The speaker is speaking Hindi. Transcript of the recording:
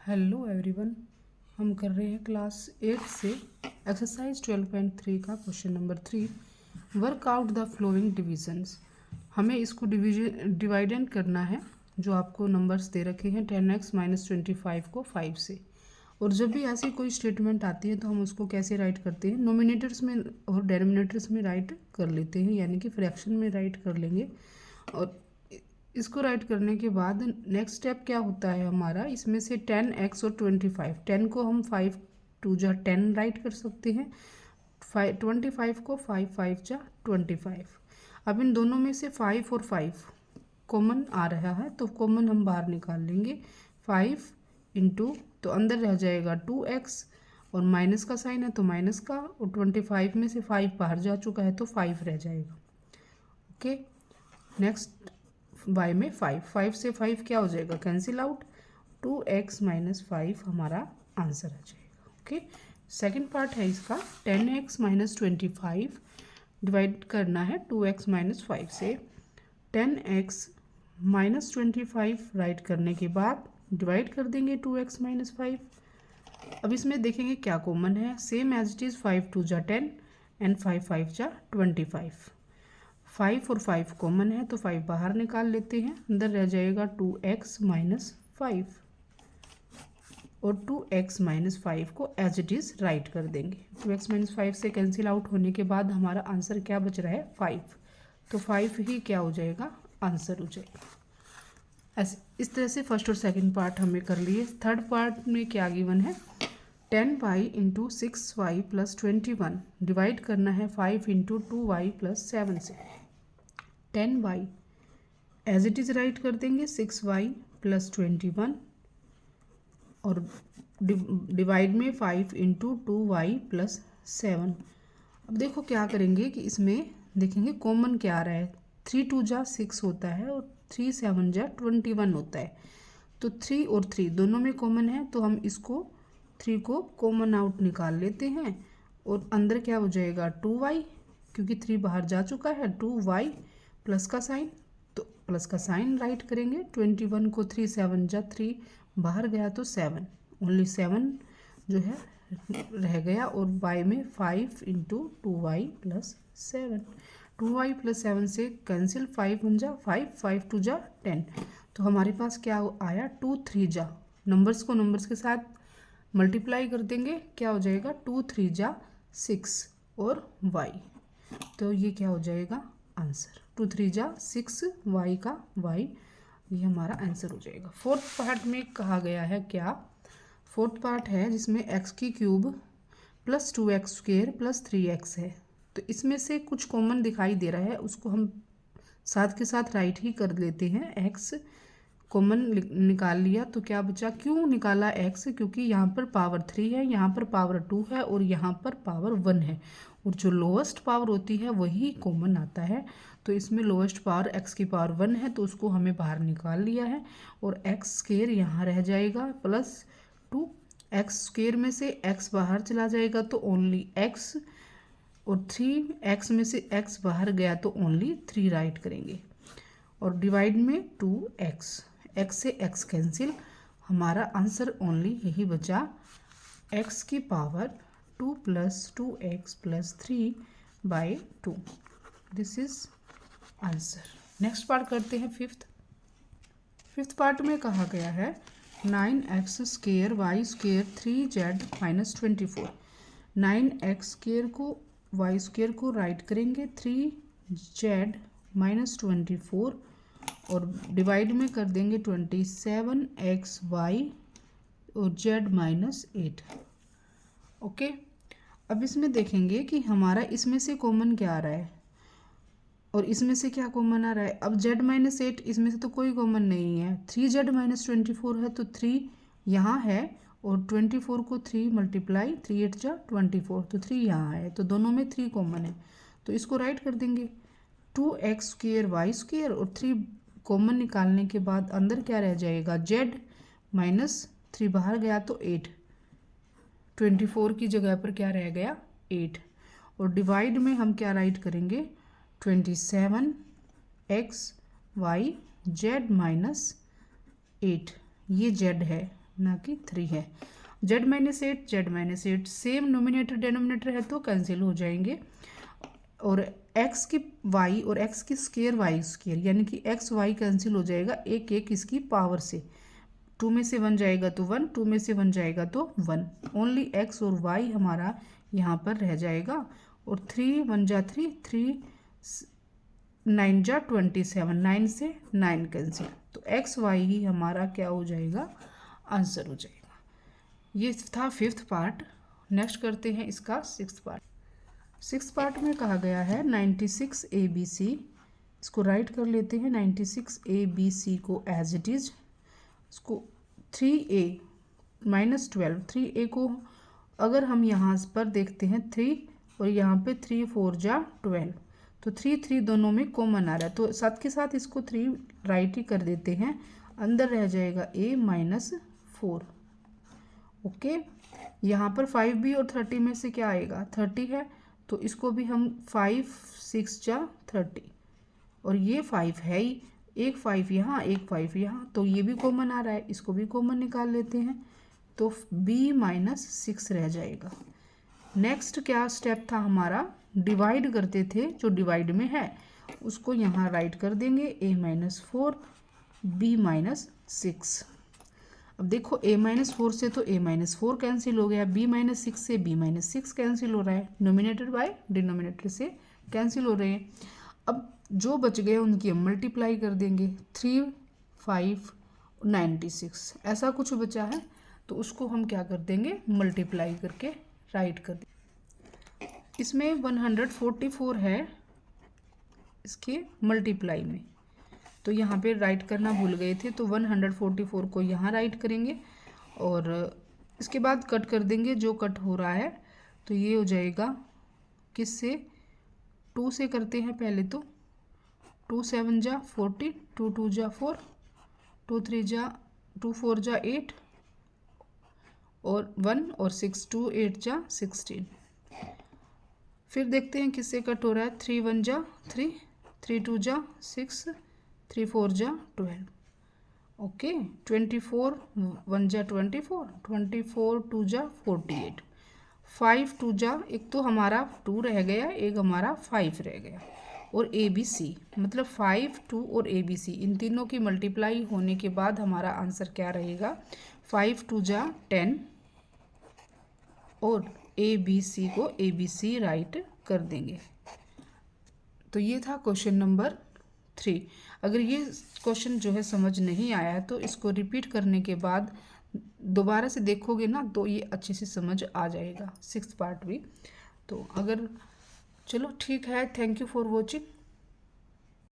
हेलो एवरीवन, हम कर रहे हैं क्लास 8 से एक्सरसाइज 12.3 का question number 3। Work out the flowing divisions. हमें इसको डिवाइडेंड करना है। जो आपको नंबर्स दे रखे हैं 10x - 25 को 5 से। और जब भी ऐसी कोई स्टेटमेंट आती है तो हम उसको कैसे राइट करते हैं, नोमिनेटर्स में और डेनोमिनेटर्स में राइट कर लेते हैं, यानी कि फ्रैक्शन में राइट कर लेंगे। और इसको राइट करने के बाद नेक्स्ट स्टेप क्या होता है हमारा, इसमें से 10x और 25, 10 को हम 5 2 जा 10 राइट कर सकते हैं, 25 को 5 5 जा 25। अब इन दोनों में से 5 और 5 कॉमन आ रहा है तो कॉमन हम बाहर निकाल लेंगे। 5 इंटू तो अंदर रह जाएगा 2x और माइनस का साइन है तो माइनस का, और 25 में से 5 बाहर जा चुका है तो 5 रह जाएगा। ओके, नेक्स्ट y में 5 से 5 क्या हो जाएगा, कैंसिल आउट, 2x - 5 हमारा आंसर आ जाएगा। ओके, सेकंड पार्ट है इसका, 10x - 25 डिवाइड करना है 2x - 5 से। 10x - 25 राइट करने के बाद डिवाइड कर देंगे 2x - 5। अब इसमें देखेंगे क्या कॉमन है, सेम एज इट इज़, 5 2 जा 10 एंड 5 5 जा 25। 5 और 5 कॉमन है तो 5 बाहर निकाल लेते हैं, अंदर रह जाएगा 2x - 5 और 2x - 5 को एज इट इज़ राइट कर देंगे। 2x - 5 से कैंसिल आउट होने के बाद हमारा आंसर क्या बच रहा है, 5। तो 5 ही क्या हो जाएगा, आंसर हो जाएगा। ऐसे इस तरह से फर्स्ट और सेकंड पार्ट हमें कर लिए। थर्ड पार्ट में क्या गिवन है, 10y × 6y + 21 डिवाइड करना है 5 × 2y + 7 से। 10y as it is right कर देंगे 6y + 21 और डिवाइड में 5 × 2y + 7। अब देखो क्या करेंगे कि इसमें देखेंगे कॉमन क्या आ रहा है, 3 2 जा 6 होता है और 3 7 जा 21 होता है। तो 3 और 3 दोनों में कॉमन है तो हम इसको 3 को कॉमन आउट निकाल लेते हैं और अंदर क्या हो जाएगा 2y, क्योंकि 3 बाहर जा चुका है, 2y प्लस का साइन, तो प्लस का साइन राइट करेंगे। 21 को 3 7 जा 3 बाहर गया तो 7, ओनली 7 जो है रह गया, और y में 5 × 2y + 7, 2y + 7 से कैंसिल, 5 1 जा 5 5 2 जा 10। तो हमारे पास क्या आया, 2 3 जा, नंबर्स को नंबर्स के साथ मल्टीप्लाई कर देंगे, क्या हो जाएगा 2 3 जा 6 और y, तो ये क्या हो जाएगा आंसर, 2 3 जा 6 y का y, ये हमारा आंसर हो जाएगा। फोर्थ पार्ट में कहा गया है क्या, फोर्थ पार्ट है जिसमें x³ + 2x² + 3x है। तो इसमें से कुछ कॉमन दिखाई दे रहा है, उसको हम साथ के साथ राइट ही कर लेते हैं। x कॉमन निकाल लिया तो क्या बचा, क्यों निकाला x, क्योंकि यहाँ पर पावर 3 है, यहाँ पर पावर 2 है और यहाँ पर पावर 1 है, और जो लोएस्ट पावर होती है वही कॉमन आता है। तो इसमें लोएस्ट पावर x की पावर 1 है तो उसको हमें बाहर निकाल लिया है, और x² यहाँ रह जाएगा +2, x² में से x बाहर चला जाएगा तो ओनली x, और 3x में से x बाहर गया तो ओनली 3 राइट करेंगे, और डिवाइड में 2x, x से x कैंसिल, हमारा आंसर ओनली यही बचा, x की power 2 + 2x + 3/2। This is answer. Next part करते हैं फिफ्थ पार्ट में कहा गया है 9x² y² 3z - 24। 9x² को y² को राइट करेंगे 3z - 24 और डिवाइड में कर देंगे 27xy और z - 8। ओके, अब इसमें देखेंगे कि हमारा इसमें से कॉमन क्या आ रहा है और इसमें से क्या कॉमन आ रहा है। अब z - 8 इसमें से तो कोई कॉमन नहीं है, 3z - 24 है तो 3 यहाँ है, और 24 को 3 मल्टीप्लाई 3 8 जा 24, तो 3 यहाँ है, तो दोनों में 3 कॉमन है तो इसको राइट कर देंगे। 2x² y² और 3 कॉमन निकालने के बाद अंदर क्या रह जाएगा, z - 3 बाहर गया तो 8, 24 की जगह पर क्या रह गया 8, और डिवाइड में हम क्या राइट करेंगे 27xy z - 8, ये z है ना कि 3 है। z-8 z-8 same nominator denominator है तो कैंसिल हो जाएंगे। और x की y और x की स्केयर y स्केयर यानी कि x y कैंसिल हो जाएगा एक एक इसकी पावर से। 2 में से 1 जाएगा तो 1, 2 में से 1 जाएगा तो 1। ओनली x और y हमारा यहाँ पर रह जाएगा। और 3 1 जा 3, 3 9 जा 27, 9 से 9 कैंसिल, तो एक्स वाई ही हमारा क्या हो जाएगा, आंसर हो जाएगा। ये था 5th पार्ट। नेक्स्ट करते हैं इसका 6th पार्ट। 6th पार्ट में कहा गया है 96 ABC, इसको राइट कर लेते हैं। 96 ABC को एज इट इज़, इसको 3A -12, 3A को अगर हम यहाँ पर देखते हैं 3 और यहाँ पे 3 4 जा 12, तो 3 3 दोनों में कॉमन आ रहा है, तो साथ के साथ इसको 3 राइट ही कर देते हैं। अंदर रह जाएगा A -4। ओके, यहाँ पर 5B और 30 में से क्या आएगा, 30 है, तो इसको भी हम 5 6 जा 30, और ये 5 है ही, एक 5 यहाँ एक 5 यहाँ, तो ये भी कॉमन आ रहा है, इसको भी कॉमन निकाल लेते हैं, तो B -6 रह जाएगा। नेक्स्ट क्या स्टेप था हमारा, डिवाइड करते थे, जो डिवाइड में है उसको यहाँ राइट कर देंगे, A -4 B -6। अब देखो A -4 से तो A -4 कैंसिल हो गया, B -6 से B -6 कैंसिल हो रहा है, नोमिनेटर बाय डिनोमिनेटर से कैंसिल हो रहे हैं। अब जो बच गए उनकी हम मल्टीप्लाई कर देंगे, 3 5 96 ऐसा कुछ बचा है, तो उसको हम क्या कर देंगे, मल्टीप्लाई करके राइट कर देंगे। इसमें 144 है इसके मल्टीप्लाई में, तो यहाँ पे राइट करना भूल गए थे, तो 144 को यहाँ राइट करेंगे और इसके बाद कट कर देंगे जो कट हो रहा है, तो ये हो जाएगा किससे, 2 से करते हैं पहले, तो 2 7 जा 40, 2 2 जा 4, 2 3 जा 2 4 जा 8 और 1 और 6 2 8 जा 16। फिर देखते हैं किससे कट हो रहा है, 3 1 जा 3, 3 2 जा 6, 3 4 जा 12। ओके, 24 1 जा 24, 24 2 जा 48, 5 2 जा, एक तो हमारा 2 रह गया, एक हमारा 5 रह गया, और ABC मतलब 5 2 और ABC इन तीनों की मल्टीप्लाई होने के बाद हमारा आंसर क्या रहेगा, 5 2 जा 10, और ABC को ABC राइट कर देंगे। तो ये था क्वेश्चन नंबर 3। अगर ये क्वेश्चन जो है समझ नहीं आया है तो इसको रिपीट करने के बाद दोबारा से देखोगे ना, तो ये अच्छे से समझ आ जाएगा 6th पार्ट भी। तो अगर चलो ठीक है, थैंक यू फॉर वॉचिंग।